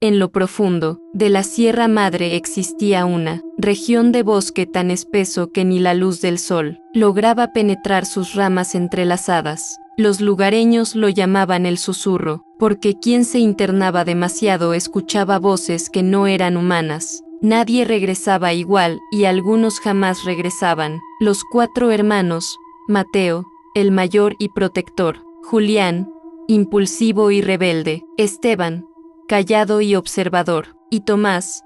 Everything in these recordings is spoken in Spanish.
En lo profundo de la Sierra Madre existía una región de bosque tan espeso que ni la luz del sol lograba penetrar sus ramas entrelazadas. Los lugareños lo llamaban el susurro, porque quien se internaba demasiado escuchaba voces que no eran humanas. Nadie regresaba igual y algunos jamás regresaban. Los 4 hermanos, Mateo, el mayor y protector, Julián, impulsivo y rebelde, Esteban, callado y observador, y Tomás,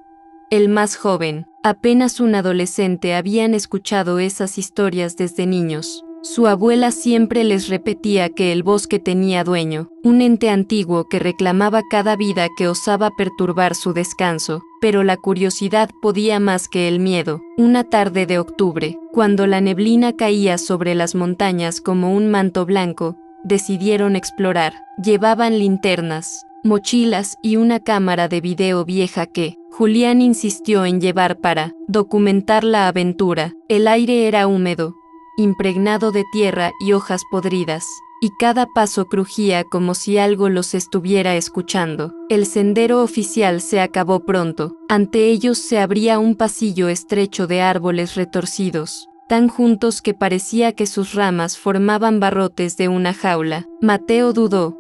el más joven, apenas un adolescente, habían escuchado esas historias desde niños. Su abuela siempre les repetía que el bosque tenía dueño, un ente antiguo que reclamaba cada vida que osaba perturbar su descanso, pero la curiosidad podía más que el miedo. Una tarde de octubre, cuando la neblina caía sobre las montañas como un manto blanco, decidieron explorar. Llevaban linternas, mochilas y una cámara de video vieja que Julián insistió en llevar para documentar la aventura. El aire era húmedo, impregnado de tierra y hojas podridas, y cada paso crujía como si algo los estuviera escuchando. El sendero oficial se acabó pronto. Ante ellos se abría un pasillo estrecho de árboles retorcidos, tan juntos que parecía que sus ramas formaban barrotes de una jaula. Mateo dudó,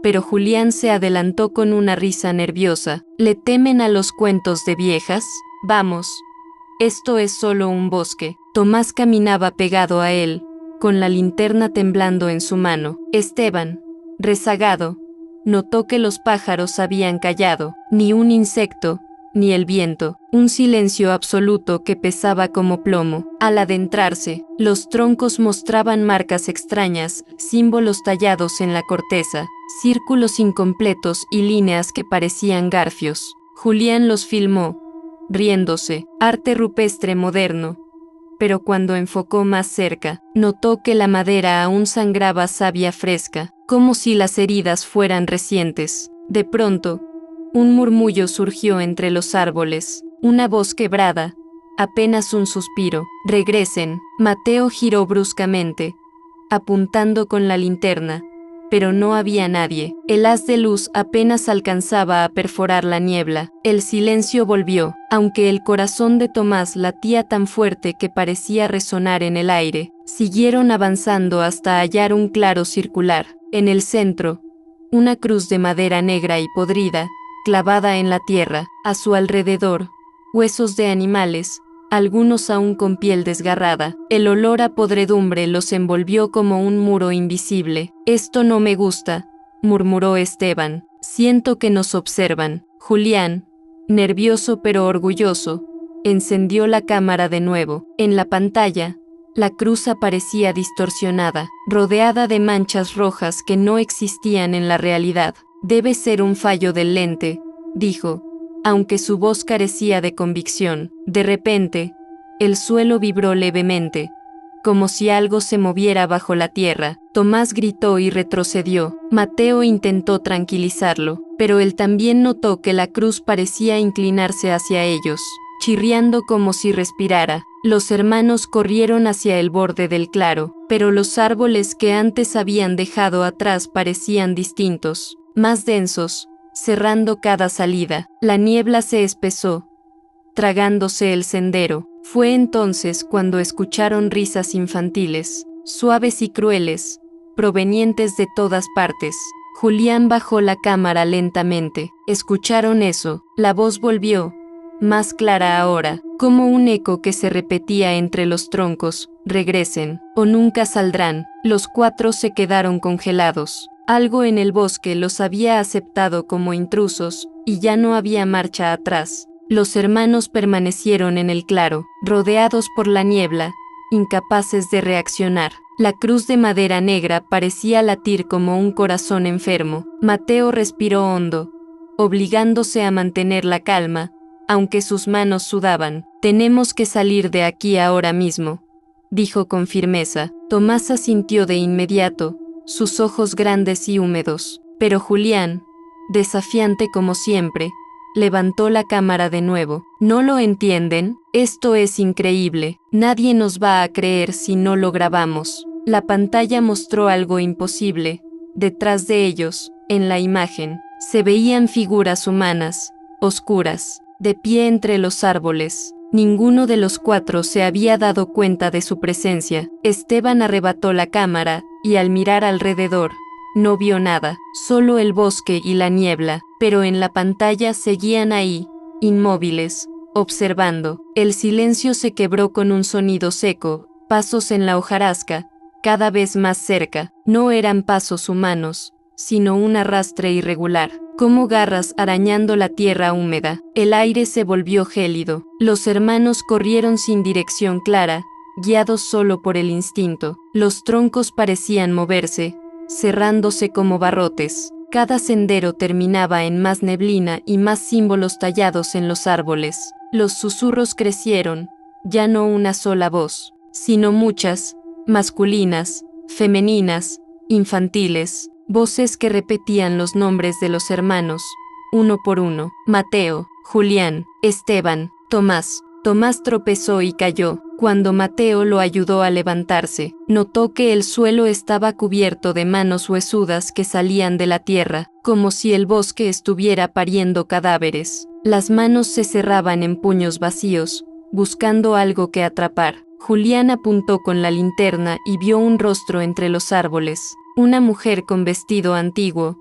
pero Julián se adelantó con una risa nerviosa. ¿Le temen a los cuentos de viejas? Vamos. Esto es solo un bosque. Tomás caminaba pegado a él, con la linterna temblando en su mano. Esteban, rezagado, notó que los pájaros habían callado. Ni un insecto, ni el viento. Un silencio absoluto que pesaba como plomo. Al adentrarse, los troncos mostraban marcas extrañas, símbolos tallados en la corteza, círculos incompletos y líneas que parecían garfios. Julián los filmó, riéndose, arte rupestre moderno. Pero cuando enfocó más cerca, notó que la madera aún sangraba savia fresca, como si las heridas fueran recientes. De pronto, un murmullo surgió entre los árboles, una voz quebrada, apenas un suspiro. Regresen. Mateo giró bruscamente, apuntando con la linterna, pero no había nadie. El haz de luz apenas alcanzaba a perforar la niebla. El silencio volvió, aunque el corazón de Tomás latía tan fuerte que parecía resonar en el aire. Siguieron avanzando hasta hallar un claro circular. En el centro, una cruz de madera negra y podrida, clavada en la tierra. A su alrededor, huesos de animales, algunos aún con piel desgarrada. El olor a podredumbre los envolvió como un muro invisible. Esto no me gusta, murmuró Esteban. Siento que nos observan. Julián, nervioso pero orgulloso, encendió la cámara de nuevo. En la pantalla, la cruz aparecía distorsionada, rodeada de manchas rojas que no existían en la realidad. Debe ser un fallo del lente, dijo, aunque su voz carecía de convicción. De repente, el suelo vibró levemente, como si algo se moviera bajo la tierra. Tomás gritó y retrocedió. Mateo intentó tranquilizarlo, pero él también notó que la cruz parecía inclinarse hacia ellos, chirriando como si respirara. Los hermanos corrieron hacia el borde del claro, pero los árboles que antes habían dejado atrás parecían distintos, más densos, cerrando cada salida. La niebla se espesó, tragándose el sendero. Fue entonces cuando escucharon risas infantiles, suaves y crueles, provenientes de todas partes. Julián bajó la cámara lentamente. ¿Escucharon eso? La voz volvió, más clara ahora, como un eco que se repetía entre los troncos. Regresen, o nunca saldrán. Los 4 se quedaron congelados. Algo en el bosque los había aceptado como intrusos, y ya no había marcha atrás. Los hermanos permanecieron en el claro, rodeados por la niebla, incapaces de reaccionar. La cruz de madera negra parecía latir como un corazón enfermo. Mateo respiró hondo, obligándose a mantener la calma, aunque sus manos sudaban. Tenemos que salir de aquí ahora mismo, dijo con firmeza. Tomás asintió de inmediato, sus ojos grandes y húmedos. Pero Julián, desafiante como siempre, levantó la cámara de nuevo. ¿No lo entienden? Esto es increíble. Nadie nos va a creer si no lo grabamos. La pantalla mostró algo imposible. Detrás de ellos, en la imagen, Se veían figuras humanas, oscuras, de pie entre los árboles. Ninguno de los cuatro se había dado cuenta de su presencia. Esteban arrebató la cámara, y al mirar alrededor, no vio nada, solo el bosque y la niebla, pero en la pantalla seguían ahí, inmóviles, observando. El silencio se quebró con un sonido seco, pasos en la hojarasca, cada vez más cerca. No eran pasos humanos, sino un arrastre irregular, como garras arañando la tierra húmeda. El aire se volvió gélido. Los hermanos corrieron sin dirección clara, guiados solo por el instinto. Los troncos parecían moverse, cerrándose como barrotes. Cada sendero terminaba en más neblina y más símbolos tallados en los árboles. Los susurros crecieron, ya no una sola voz, sino muchas, masculinas, femeninas, infantiles, voces que repetían los nombres de los hermanos, uno por uno: Mateo, Julián, Esteban, Tomás. Tomás tropezó y cayó. Cuando Mateo lo ayudó a levantarse, notó que el suelo estaba cubierto de manos huesudas que salían de la tierra, como si el bosque estuviera pariendo cadáveres. Las manos se cerraban en puños vacíos, buscando algo que atrapar. Julián apuntó con la linterna y vio un rostro entre los árboles, una mujer con vestido antiguo,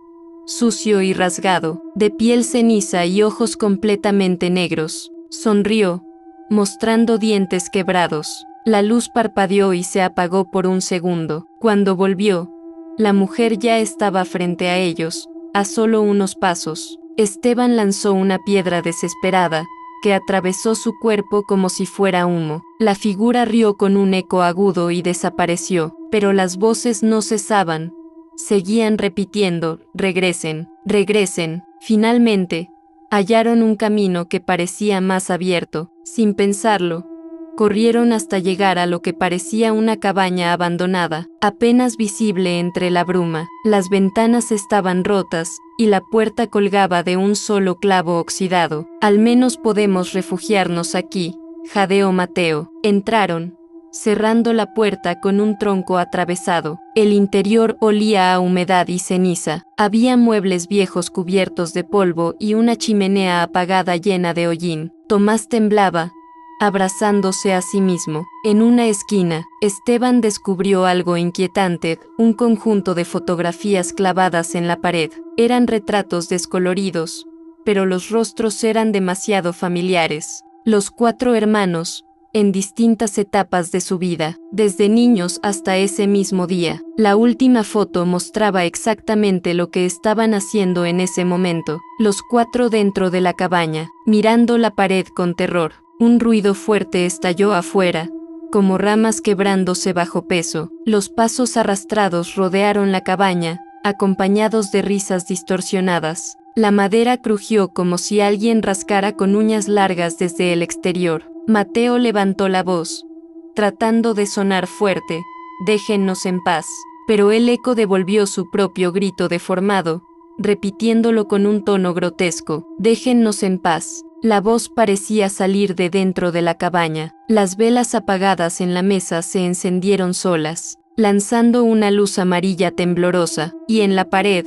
sucio y rasgado, de piel ceniza y ojos completamente negros. Sonrió, mostrando dientes quebrados. La luz parpadeó y se apagó por un segundo. Cuando volvió, la mujer ya estaba frente a ellos, a solo unos pasos. Esteban lanzó una piedra desesperada, que atravesó su cuerpo como si fuera humo. La figura rió con un eco agudo y desapareció, pero las voces no cesaban. Seguían repitiendo: regresen, regresen. Finalmente, hallaron un camino que parecía más abierto. Sin pensarlo, corrieron hasta llegar a lo que parecía una cabaña abandonada, apenas visible entre la bruma. Las ventanas estaban rotas, y la puerta colgaba de un solo clavo oxidado. Al menos podemos refugiarnos aquí, jadeó Mateo. Entraron, cerrando la puerta con un tronco atravesado. El interior olía a humedad y ceniza. Había muebles viejos cubiertos de polvo y una chimenea apagada llena de hollín. Tomás temblaba, abrazándose a sí mismo. En una esquina, Esteban descubrió algo inquietante: un conjunto de fotografías clavadas en la pared. Eran retratos descoloridos, pero los rostros eran demasiado familiares. Los cuatro hermanos, en distintas etapas de su vida, desde niños hasta ese mismo día. La última foto mostraba exactamente lo que estaban haciendo en ese momento, los cuatro dentro de la cabaña, mirando la pared con terror. Un ruido fuerte estalló afuera, como ramas quebrándose bajo peso. Los pasos arrastrados rodearon la cabaña, acompañados de risas distorsionadas. La madera crujió como si alguien rascara con uñas largas desde el exterior. Mateo levantó la voz, tratando de sonar fuerte: déjennos en paz. Pero el eco devolvió su propio grito deformado, repitiéndolo con un tono grotesco: déjennos en paz. La voz parecía salir de dentro de la cabaña. Las velas apagadas en la mesa se encendieron solas, lanzando una luz amarilla temblorosa, y en la pared,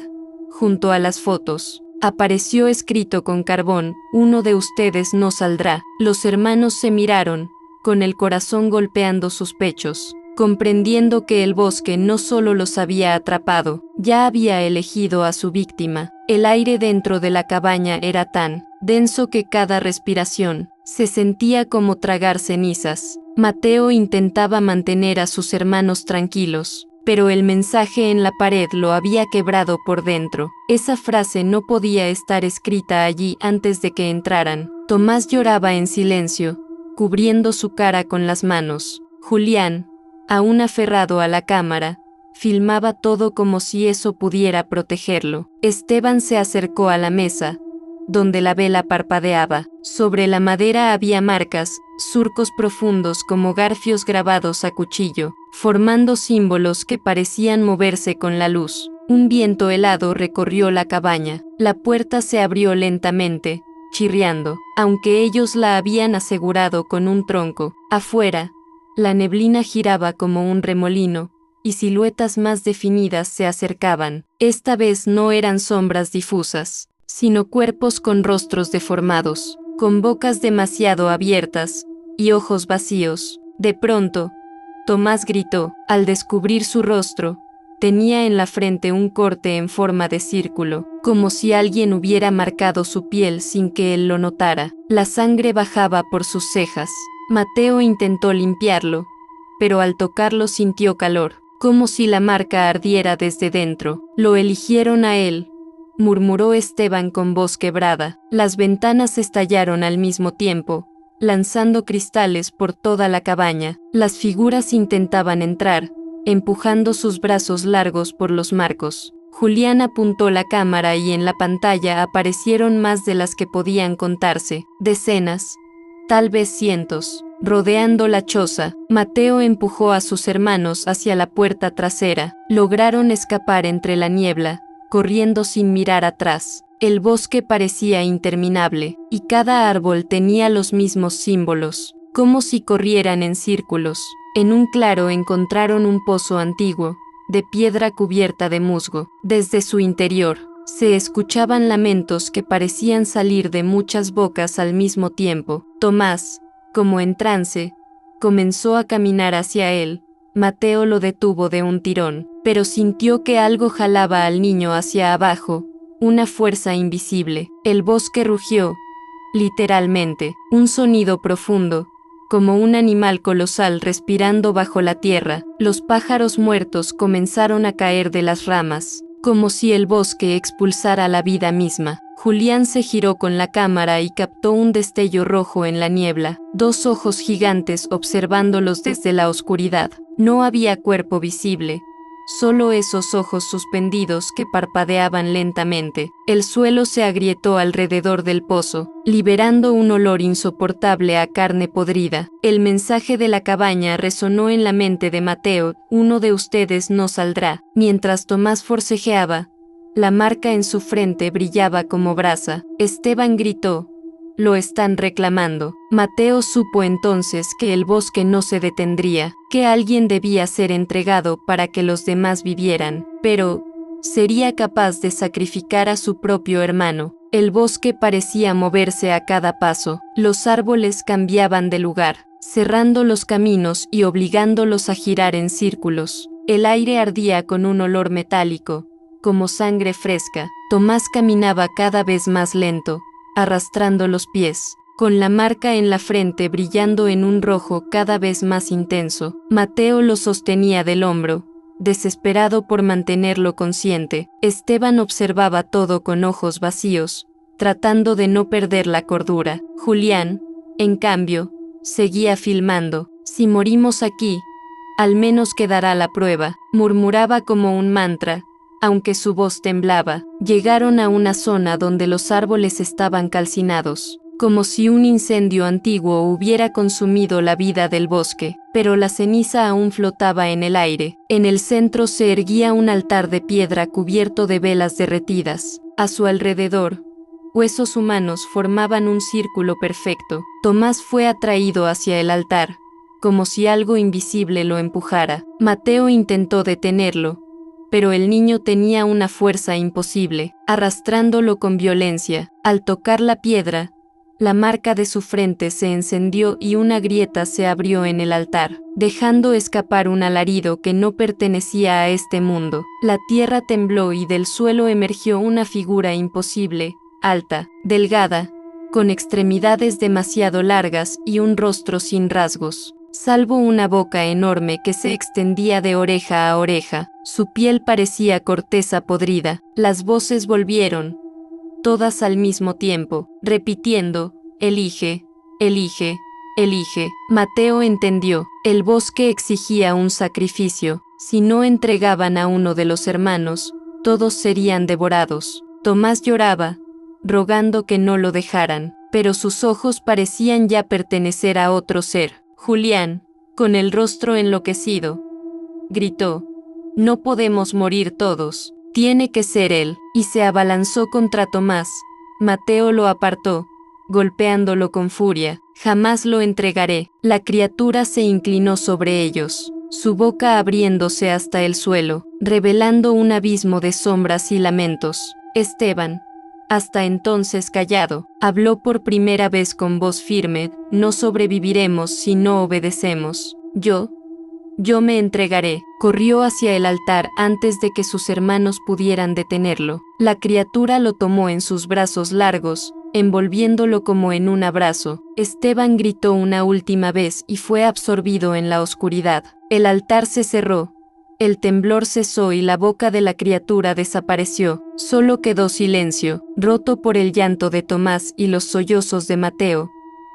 junto a las fotos, apareció escrito con carbón: uno de ustedes no saldrá. Los hermanos se miraron, con el corazón golpeando sus pechos, comprendiendo que el bosque no solo los había atrapado, ya había elegido a su víctima. El aire dentro de la cabaña era tan denso que cada respiración se sentía como tragar cenizas. Mateo intentaba mantener a sus hermanos tranquilos, pero el mensaje en la pared lo había quebrado por dentro. Esa frase no podía estar escrita allí antes de que entraran. Tomás lloraba en silencio, cubriendo su cara con las manos. Julián, aún aferrado a la cámara, filmaba todo como si eso pudiera protegerlo. Esteban se acercó a la mesa, donde la vela parpadeaba. Sobre la madera había marcas, surcos profundos como garfios grabados a cuchillo, formando símbolos que parecían moverse con la luz. Un viento helado recorrió la cabaña. La puerta se abrió lentamente, chirriando, aunque ellos la habían asegurado con un tronco. Afuera, la neblina giraba como un remolino, y siluetas más definidas se acercaban. Esta vez no eran sombras difusas, sino cuerpos con rostros deformados, con bocas demasiado abiertas y ojos vacíos. De pronto, Tomás gritó. Al descubrir su rostro, tenía en la frente un corte en forma de círculo, como si alguien hubiera marcado su piel sin que él lo notara. La sangre bajaba por sus cejas. Mateo intentó limpiarlo, pero al tocarlo sintió calor, como si la marca ardiera desde dentro. Lo eligieron a él, murmuró Esteban con voz quebrada. Las ventanas estallaron al mismo tiempo, lanzando cristales por toda la cabaña. Las figuras intentaban entrar, empujando sus brazos largos por los marcos. Julián apuntó la cámara y en la pantalla aparecieron más de las que podían contarse, decenas, tal vez cientos. Rodeando la choza, Mateo empujó a sus hermanos hacia la puerta trasera. Lograron escapar entre la niebla, corriendo sin mirar atrás. El bosque parecía interminable, y cada árbol tenía los mismos símbolos, como si corrieran en círculos. En un claro encontraron un pozo antiguo, de piedra cubierta de musgo. Desde su interior, se escuchaban lamentos que parecían salir de muchas bocas al mismo tiempo. Tomás, como en trance, comenzó a caminar hacia él. Mateo lo detuvo de un tirón, pero sintió que algo jalaba al niño hacia abajo, una fuerza invisible. El bosque rugió, literalmente, un sonido profundo, como un animal colosal respirando bajo la tierra. Los pájaros muertos comenzaron a caer de las ramas, como si el bosque expulsara la vida misma. Julián se giró con la cámara y captó un destello rojo en la niebla, dos ojos gigantes observándolos desde la oscuridad. No había cuerpo visible, solo esos ojos suspendidos que parpadeaban lentamente. El suelo se agrietó alrededor del pozo, liberando un olor insoportable a carne podrida. El mensaje de la cabaña resonó en la mente de Mateo: uno de ustedes no saldrá. Mientras Tomás forcejeaba, la marca en su frente brillaba como brasa. Esteban gritó: «Lo están reclamando». Mateo supo entonces que el bosque no se detendría, que alguien debía ser entregado para que los demás vivieran, pero sería capaz de sacrificar a su propio hermano. El bosque parecía moverse a cada paso. Los árboles cambiaban de lugar, cerrando los caminos y obligándolos a girar en círculos. El aire ardía con un olor metálico, como sangre fresca. Tomás caminaba cada vez más lento, arrastrando los pies, con la marca en la frente brillando en un rojo cada vez más intenso. Mateo lo sostenía del hombro, desesperado por mantenerlo consciente. Esteban observaba todo con ojos vacíos, tratando de no perder la cordura. Julián, en cambio, seguía filmando. «Si morimos aquí, al menos quedará la prueba», murmuraba como un mantra, aunque su voz temblaba. Llegaron a una zona donde los árboles estaban calcinados, como si un incendio antiguo hubiera consumido la vida del bosque, pero la ceniza aún flotaba en el aire. En el centro se erguía un altar de piedra cubierto de velas derretidas. A su alrededor, huesos humanos formaban un círculo perfecto. Tomás fue atraído hacia el altar, como si algo invisible lo empujara. Mateo intentó detenerlo, pero el niño tenía una fuerza imposible, arrastrándolo con violencia. Al tocar la piedra, la marca de su frente se encendió y una grieta se abrió en el altar, dejando escapar un alarido que no pertenecía a este mundo. La tierra tembló y del suelo emergió una figura imposible, alta, delgada, con extremidades demasiado largas y un rostro sin rasgos, salvo una boca enorme que se extendía de oreja a oreja. Su piel parecía corteza podrida. Las voces volvieron, todas al mismo tiempo, repitiendo: «Elige, elige, elige». Mateo entendió. El bosque exigía un sacrificio. Si no entregaban a uno de los hermanos, todos serían devorados. Tomás lloraba, rogando que no lo dejaran, pero sus ojos parecían ya pertenecer a otro ser. Julián, con el rostro enloquecido, gritó: «No podemos morir todos, tiene que ser él», y se abalanzó contra Tomás. Mateo lo apartó, golpeándolo con furia. «Jamás lo entregaré». La criatura se inclinó sobre ellos, su boca abriéndose hasta el suelo, revelando un abismo de sombras y lamentos. Esteban, hasta entonces callado, habló por primera vez con voz firme: no sobreviviremos si no obedecemos. Yo me entregaré. Corrió hacia el altar antes de que sus hermanos pudieran detenerlo. La criatura lo tomó en sus brazos largos, envolviéndolo como en un abrazo. Esteban gritó una última vez y fue absorbido en la oscuridad. El altar se cerró. El temblor cesó y la boca de la criatura desapareció. Solo quedó silencio, roto por el llanto de Tomás y los sollozos de Mateo.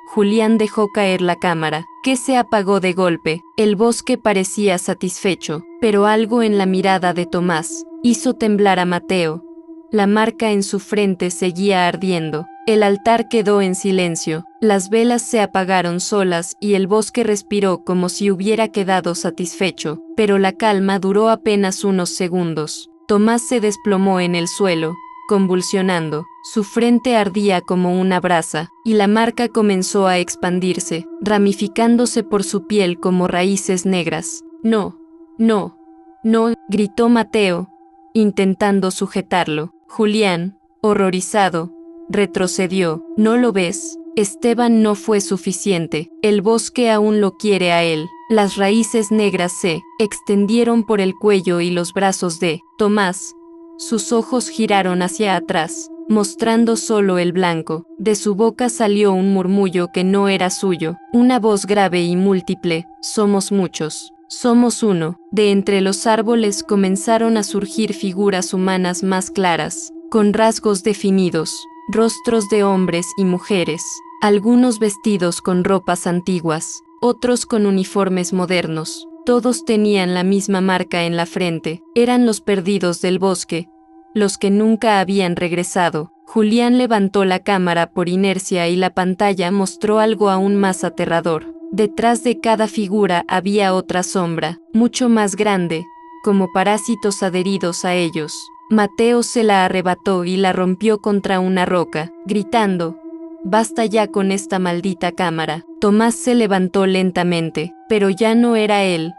Julián dejó caer la cámara, que se apagó de golpe. El bosque parecía satisfecho, pero algo en la mirada de Tomás hizo temblar a Mateo. La marca en su frente seguía ardiendo. El altar quedó en silencio, las velas se apagaron solas y el bosque respiró como si hubiera quedado satisfecho, pero la calma duró apenas unos segundos. Tomás se desplomó en el suelo, convulsionando. Su frente ardía como una brasa, y la marca comenzó a expandirse, ramificándose por su piel como raíces negras. No, no, no, gritó Mateo, intentando sujetarlo. Julián, horrorizado, retrocedió. ¿No lo ves? Esteban no fue suficiente. El bosque aún lo quiere a él. Las raíces negras se extendieron por el cuello y los brazos de Tomás. Sus ojos giraron hacia atrás, mostrando solo el blanco. De su boca salió un murmullo que no era suyo, una voz grave y múltiple: somos muchos, somos uno. De entre los árboles comenzaron a surgir figuras humanas más claras, con rasgos definidos, rostros de hombres y mujeres, algunos vestidos con ropas antiguas, otros con uniformes modernos. Todos tenían la misma marca en la frente. Eran los perdidos del bosque, los que nunca habían regresado. Julián levantó la cámara por inercia y la pantalla mostró algo aún más aterrador. Detrás de cada figura había otra sombra, mucho más grande, como parásitos adheridos a ellos. Mateo se la arrebató y la rompió contra una roca, gritando: «Basta ya con esta maldita cámara». Tomás se levantó lentamente, pero ya no era él.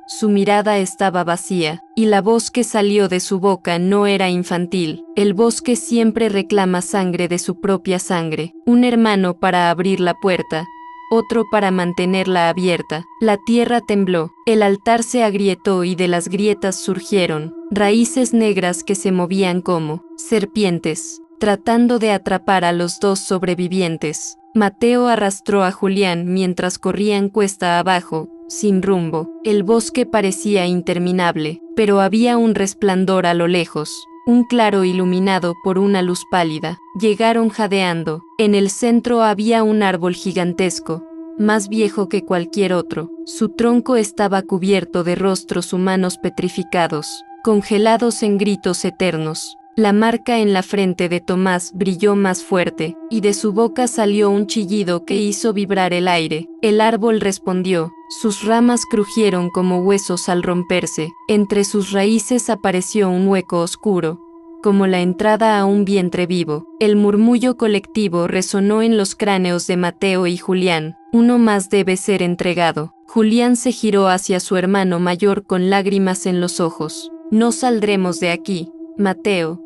Su mirada estaba vacía, y la voz que salió de su boca no era infantil. El bosque siempre reclama sangre de su propia sangre, un hermano para abrir la puerta, otro para mantenerla abierta. La tierra tembló, el altar se agrietó y de las grietas surgieron raíces negras que se movían como serpientes, tratando de atrapar a los dos sobrevivientes. Mateo arrastró a Julián mientras corrían cuesta abajo, sin rumbo. El bosque parecía interminable, pero había un resplandor a lo lejos, un claro iluminado por una luz pálida. Llegaron jadeando. En el centro había un árbol gigantesco, más viejo que cualquier otro. Su tronco estaba cubierto de rostros humanos petrificados, congelados en gritos eternos. La marca en la frente de Tomás brilló más fuerte, y de su boca salió un chillido que hizo vibrar el aire. El árbol respondió, sus ramas crujieron como huesos al romperse. Entre sus raíces apareció un hueco oscuro, como la entrada a un vientre vivo. El murmullo colectivo resonó en los cráneos de Mateo y Julián. Uno más debe ser entregado. Julián se giró hacia su hermano mayor con lágrimas en los ojos. No saldremos de aquí, Mateo.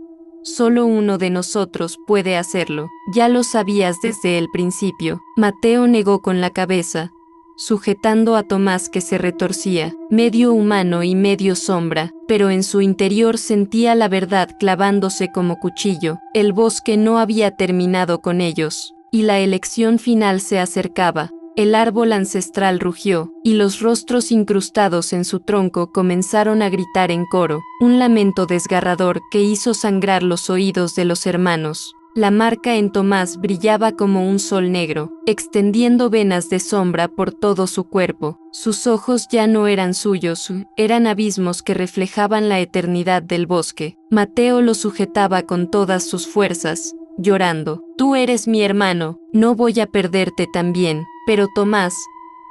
Solo uno de nosotros puede hacerlo. Ya lo sabías desde el principio. Mateo negó con la cabeza, sujetando a Tomás que se retorcía, medio humano y medio sombra, pero en su interior sentía la verdad clavándose como cuchillo. El bosque no había terminado con ellos, y la elección final se acercaba. El árbol ancestral rugió, y los rostros incrustados en su tronco comenzaron a gritar en coro, un lamento desgarrador que hizo sangrar los oídos de los hermanos. La marca en Tomás brillaba como un sol negro, extendiendo venas de sombra por todo su cuerpo. Sus ojos ya no eran suyos, eran abismos que reflejaban la eternidad del bosque. Mateo lo sujetaba con todas sus fuerzas, llorando. «Tú eres mi hermano, no voy a perderte también». Pero Tomás,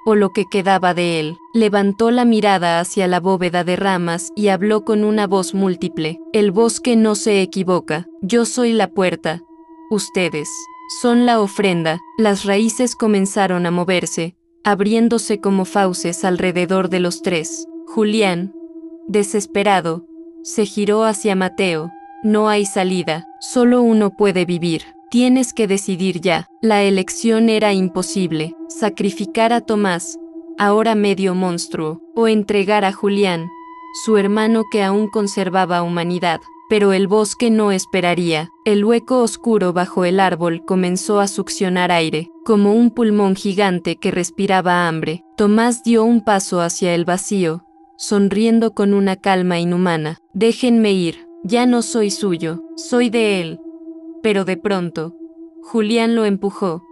o lo que quedaba de él, levantó la mirada hacia la bóveda de ramas y habló con una voz múltiple. «El bosque no se equivoca, yo soy la puerta. Ustedes son la ofrenda». Las raíces comenzaron a moverse, abriéndose como fauces alrededor de los tres. Julián, desesperado, se giró hacia Mateo. No hay salida, solo uno puede vivir. Tienes que decidir ya. La elección era imposible. Sacrificar a Tomás, ahora medio monstruo, o entregar a Julián, su hermano que aún conservaba humanidad. Pero el bosque no esperaría. El hueco oscuro bajo el árbol comenzó a succionar aire, como un pulmón gigante que respiraba hambre. Tomás dio un paso hacia el vacío, sonriendo con una calma inhumana. Déjenme ir, ya no soy suyo, soy de él. Pero de pronto, Julián lo empujó,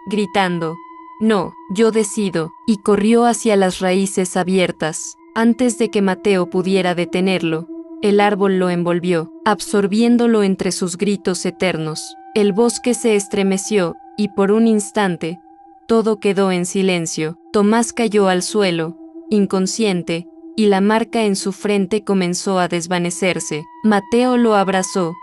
gritando, «No, yo decido», y corrió hacia las raíces abiertas. Antes de que Mateo pudiera detenerlo, el árbol lo envolvió, absorbiéndolo entre sus gritos eternos. El bosque se estremeció, y por un instante, todo quedó en silencio. Tomás cayó al suelo, inconsciente, y la marca en su frente comenzó a desvanecerse. Mateo lo abrazó,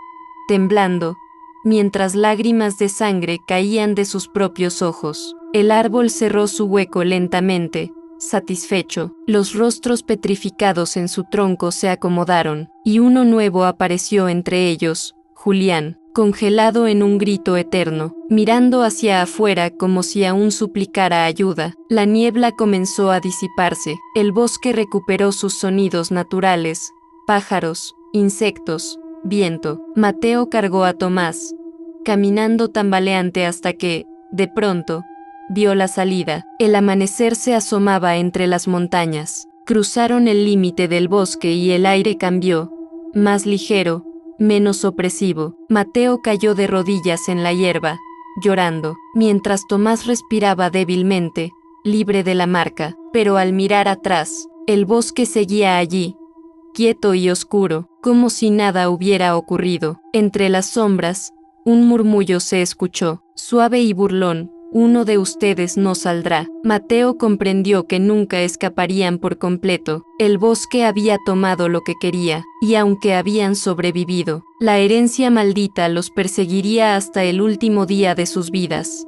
temblando, mientras lágrimas de sangre caían de sus propios ojos. El árbol cerró su hueco lentamente, satisfecho. Los rostros petrificados en su tronco se acomodaron, y uno nuevo apareció entre ellos, Julián, congelado en un grito eterno, mirando hacia afuera como si aún suplicara ayuda. La niebla comenzó a disiparse, el bosque recuperó sus sonidos naturales, pájaros, insectos, viento. Mateo cargó a Tomás, caminando tambaleante hasta que, de pronto, vio la salida. El amanecer se asomaba entre las montañas. Cruzaron el límite del bosque y el aire cambió, más ligero, menos opresivo. Mateo cayó de rodillas en la hierba, llorando, mientras Tomás respiraba débilmente, libre de la marca. Pero al mirar atrás, el bosque seguía allí, quieto y oscuro, como si nada hubiera ocurrido. Entre las sombras, un murmullo se escuchó, suave y burlón: «Uno de ustedes no saldrá». Mateo comprendió que nunca escaparían por completo. El bosque había tomado lo que quería, y aunque habían sobrevivido, la herencia maldita los perseguiría hasta el último día de sus vidas.